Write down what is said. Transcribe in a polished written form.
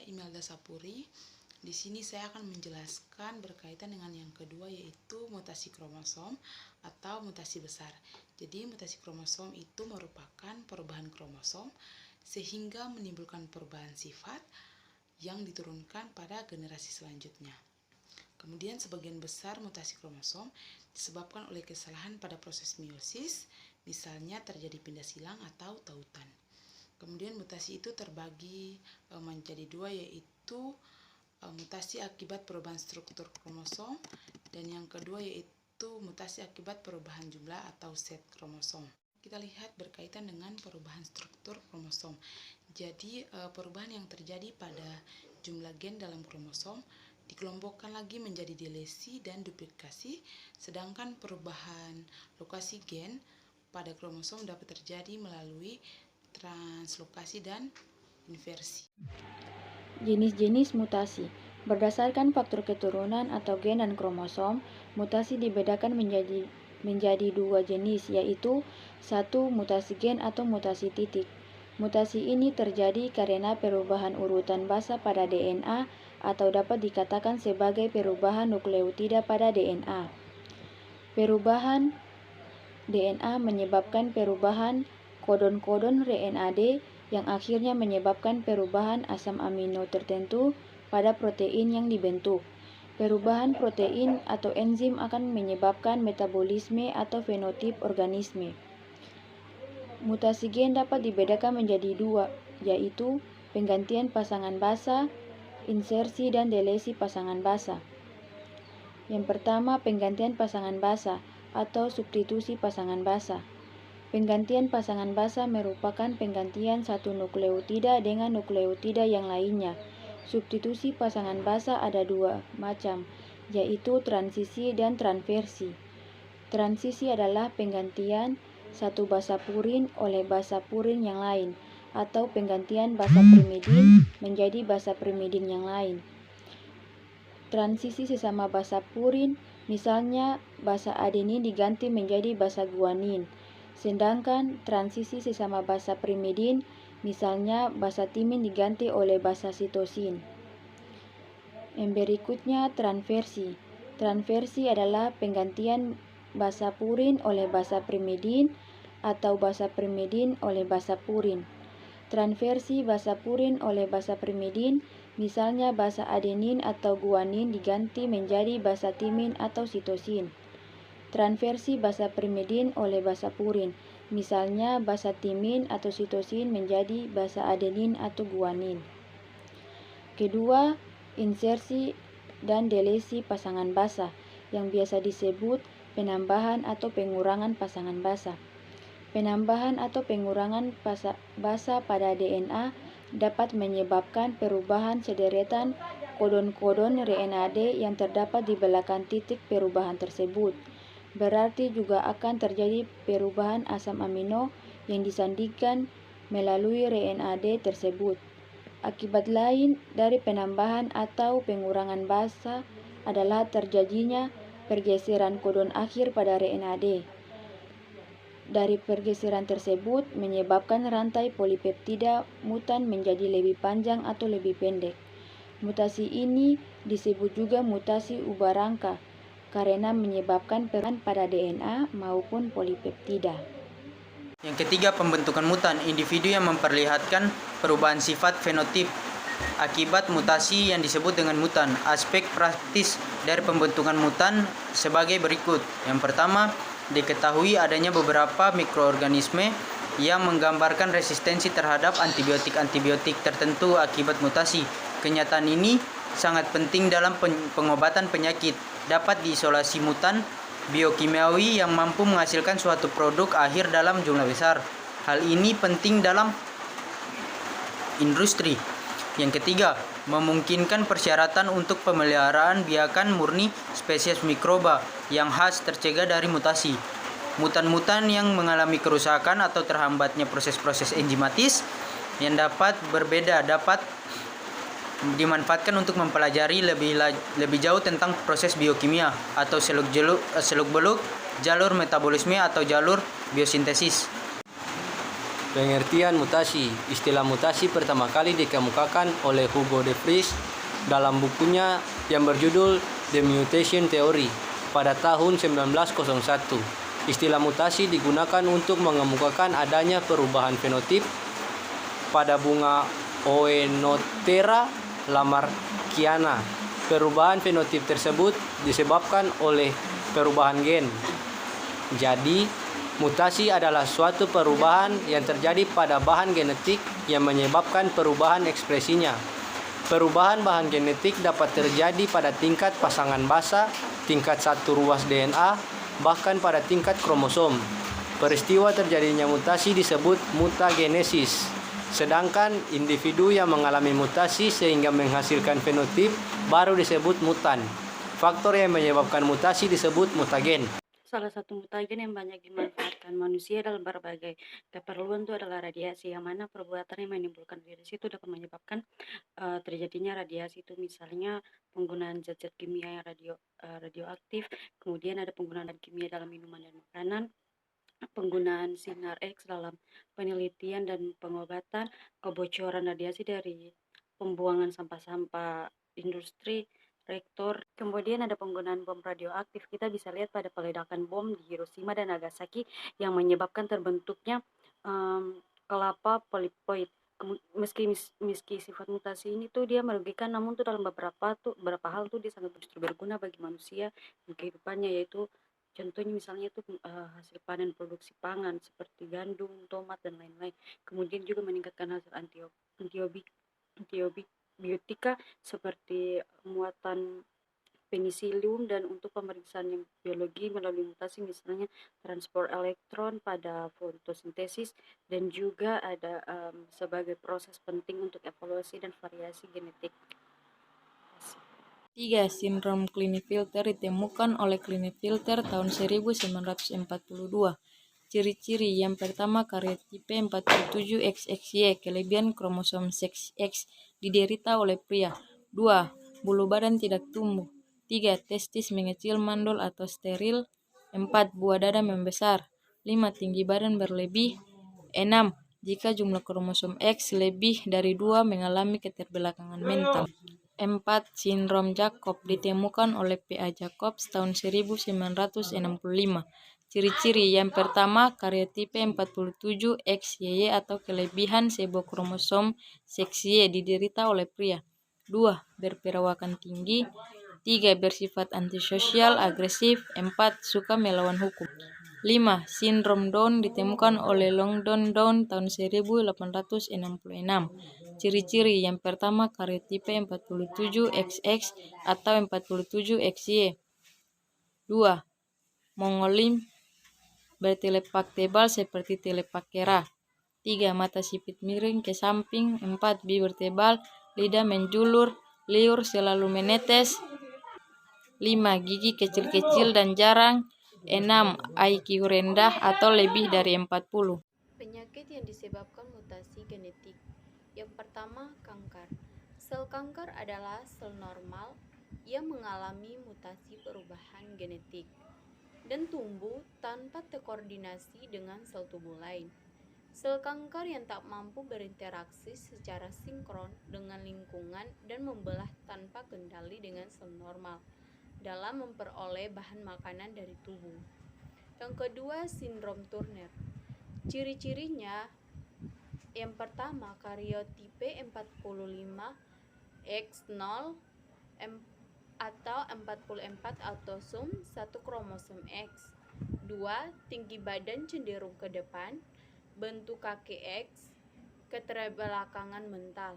Imelda Sapuri. Di sini saya akan menjelaskan berkaitan dengan yang kedua, yaitu mutasi kromosom atau mutasi besar. Jadi mutasi kromosom itu merupakan perubahan kromosom sehingga menimbulkan perubahan sifat yang diturunkan pada generasi selanjutnya. Kemudian sebagian besar mutasi kromosom disebabkan oleh kesalahan pada proses meiosis, misalnya terjadi pindah silang atau tautan. Kemudian mutasi itu terbagi menjadi dua, yaitu mutasi akibat perubahan struktur kromosom, dan yang kedua yaitu mutasi akibat perubahan jumlah atau set kromosom. Kita lihat berkaitan dengan perubahan struktur kromosom. Jadi perubahan yang terjadi pada jumlah gen dalam kromosom dikelompokkan lagi menjadi delesi dan duplikasi, sedangkan perubahan lokasi gen pada kromosom dapat terjadi melalui translokasi dan inversi. Jenis-jenis mutasi. Berdasarkan faktor keturunan atau gen dan kromosom, mutasi dibedakan menjadi dua jenis, yaitu satu, mutasi gen atau mutasi titik. Mutasi ini terjadi karena perubahan urutan basa pada DNA atau dapat dikatakan sebagai perubahan nukleotida pada DNA. Perubahan DNA menyebabkan perubahan kodon-kodon RNA-D yang akhirnya menyebabkan perubahan asam amino tertentu pada protein yang dibentuk. Perubahan protein atau enzim akan menyebabkan metabolisme atau fenotip organisme. Mutasi gen dapat dibedakan menjadi dua, yaitu penggantian pasangan basa, insersi dan delesi pasangan basa. Yang pertama, penggantian pasangan basa atau substitusi pasangan basa. Penggantian pasangan basa merupakan penggantian satu nukleotida dengan nukleotida yang lainnya. Substitusi pasangan basa ada dua macam, yaitu transisi dan transversi. Transisi adalah penggantian satu basa purin oleh basa purin yang lain, atau penggantian basa pirimidin menjadi basa pirimidin yang lain. Transisi sesama basa purin, misalnya basa adenin diganti menjadi basa guanin. Sedangkan transisi sesama basa pirimidin, misalnya basa timin diganti oleh basa sitosin. Yang berikutnya transversi. Transversi adalah penggantian basa purin oleh basa pirimidin atau basa pirimidin oleh basa purin. Transversi basa purin oleh basa pirimidin, misalnya basa adenin atau guanin diganti menjadi basa timin atau sitosin. Transversi basa pirimidin oleh basa purin, misalnya basa timin atau sitosin menjadi basa adenin atau guanin. Kedua, insersi dan delesi pasangan basa, yang biasa disebut penambahan atau pengurangan pasangan basa. Penambahan atau pengurangan basa pada DNA dapat menyebabkan perubahan sederetan kodon-kodon RNA-D yang terdapat di belakang titik perubahan tersebut. Berarti juga akan terjadi perubahan asam amino yang disandingkan melalui RNA-D tersebut. Akibat lain dari penambahan atau pengurangan basa adalah terjadinya pergeseran kodon akhir pada RNA-D. Dari pergeseran tersebut menyebabkan rantai polipeptida mutan menjadi lebih panjang atau lebih pendek. Mutasi ini disebut juga mutasi ubah rangka karena menyebabkan perubahan pada DNA maupun polipeptida. Yang ketiga, pembentukan mutan, individu yang memperlihatkan perubahan sifat fenotip akibat mutasi yang disebut dengan mutan. Aspek praktis dari pembentukan mutan sebagai berikut. Yang pertama, diketahui adanya beberapa mikroorganisme yang menggambarkan resistensi terhadap antibiotik tertentu akibat mutasi. Kenyataan ini sangat penting dalam pengobatan penyakit. Dapat diisolasi mutan biokimiawi yang mampu menghasilkan suatu produk akhir dalam jumlah besar. Hal ini penting dalam industri. Yang ketiga, memungkinkan persyaratan untuk pemeliharaan biakan murni spesies mikroba yang khas tercegah dari mutasi. Mutan-mutan yang mengalami kerusakan atau terhambatnya proses-proses enzimatis yang dapat berbeda dapat dimanfaatkan untuk mempelajari lebih jauh tentang proses biokimia atau seluk-beluk jalur metabolisme atau jalur biosintesis. Pengertian mutasi. Istilah mutasi pertama kali dikemukakan oleh Hugo de Vries dalam bukunya yang berjudul The Mutation Theory pada tahun 1901. Istilah mutasi digunakan untuk mengemukakan adanya perubahan fenotip pada bunga Oenothera lamarckiana. Perubahan fenotip tersebut disebabkan oleh perubahan gen. Jadi, mutasi adalah suatu perubahan yang terjadi pada bahan genetik yang menyebabkan perubahan ekspresinya. Perubahan bahan genetik dapat terjadi pada tingkat pasangan basa, tingkat satu ruas DNA, bahkan pada tingkat kromosom. Peristiwa terjadinya mutasi disebut mutagenesis. Sedangkan individu yang mengalami mutasi sehingga menghasilkan fenotip baru disebut mutan. Faktor yang menyebabkan mutasi disebut mutagen. Salah satu mutagen yang banyak dimanfaatkan manusia dalam berbagai keperluan itu adalah radiasi, yang mana perbuatan yang menimbulkan radiasi itu dapat menyebabkan terjadinya radiasi. Itu misalnya penggunaan zat-zat kimia yang radioaktif, kemudian ada penggunaan kimia dalam minuman dan makanan, penggunaan sinar X dalam penelitian dan pengobatan, kebocoran radiasi dari pembuangan sampah-sampah industri, reaktor. Kemudian ada penggunaan bom radioaktif. Kita bisa lihat pada peledakan bom di Hiroshima dan Nagasaki yang menyebabkan terbentuknya kelapa polipoid. Meski sifat mutasi ini tuh dia merugikan, namun tuh dalam beberapa hal tuh dia sangat justru berguna bagi manusia dan kehidupannya, yaitu contohnya misalnya itu hasil panen produksi pangan seperti gandum, tomat, dan lain-lain. Kemudian juga meningkatkan hasil antibiotika seperti muatan penisilium, dan untuk pemeriksaan yang biologi melalui mutasi misalnya transport elektron pada fotosintesis, dan juga ada sebagai proses penting untuk evolusi dan variasi genetik. 3. Sindrom Klinefelter ditemukan oleh Klinefelter tahun 1942. Ciri-ciri yang pertama, karya tipe 47XXY, kelebihan kromosom seks X, diderita oleh pria. 2. Bulu badan tidak tumbuh. 3. Testis mengecil, mandul atau steril. 4. Buah dada membesar. 5. Tinggi badan berlebih. 6. Jika jumlah kromosom X lebih dari 2 mengalami keterbelakangan mental. 4. Sindrom Jakob ditemukan oleh P.A. Jacobs tahun 1965. Ciri-ciri yang pertama, karya tipe 47XYY atau kelebihan sebuah kromosom seks Y, diderita oleh pria. 2. Berperawakan tinggi. 3. Bersifat antisosial, agresif. 4. Suka melawan hukum. 5. Sindrom Down ditemukan oleh Langdon Down tahun 1866. Ciri-ciri yang pertama, karya tipe 47XX atau 47XY. 2. Mongolim bertelepak tebal seperti telapak kera. 3. Mata sipit miring ke samping. 4. Bibir tebal, lidah menjulur, liur selalu menetes. 5. Gigi kecil-kecil dan jarang. 6. IQ rendah atau lebih dari 40. Penyakit yang disebabkan mutasi genetik. Yang pertama, kanker. Sel kanker adalah sel normal yang mengalami mutasi perubahan genetik dan tumbuh tanpa terkoordinasi dengan sel tubuh lain. Sel kanker yang tak mampu berinteraksi secara sinkron dengan lingkungan dan membelah tanpa kendali dengan sel normal dalam memperoleh bahan makanan dari tubuh. Yang kedua, sindrom Turner. Ciri-cirinya, yang pertama, karyotipe 45X0 atau 44 autosom 1 kromosom X. 2. Tinggi badan cenderung ke depan, bentuk kaki X, keterbelakangan mental.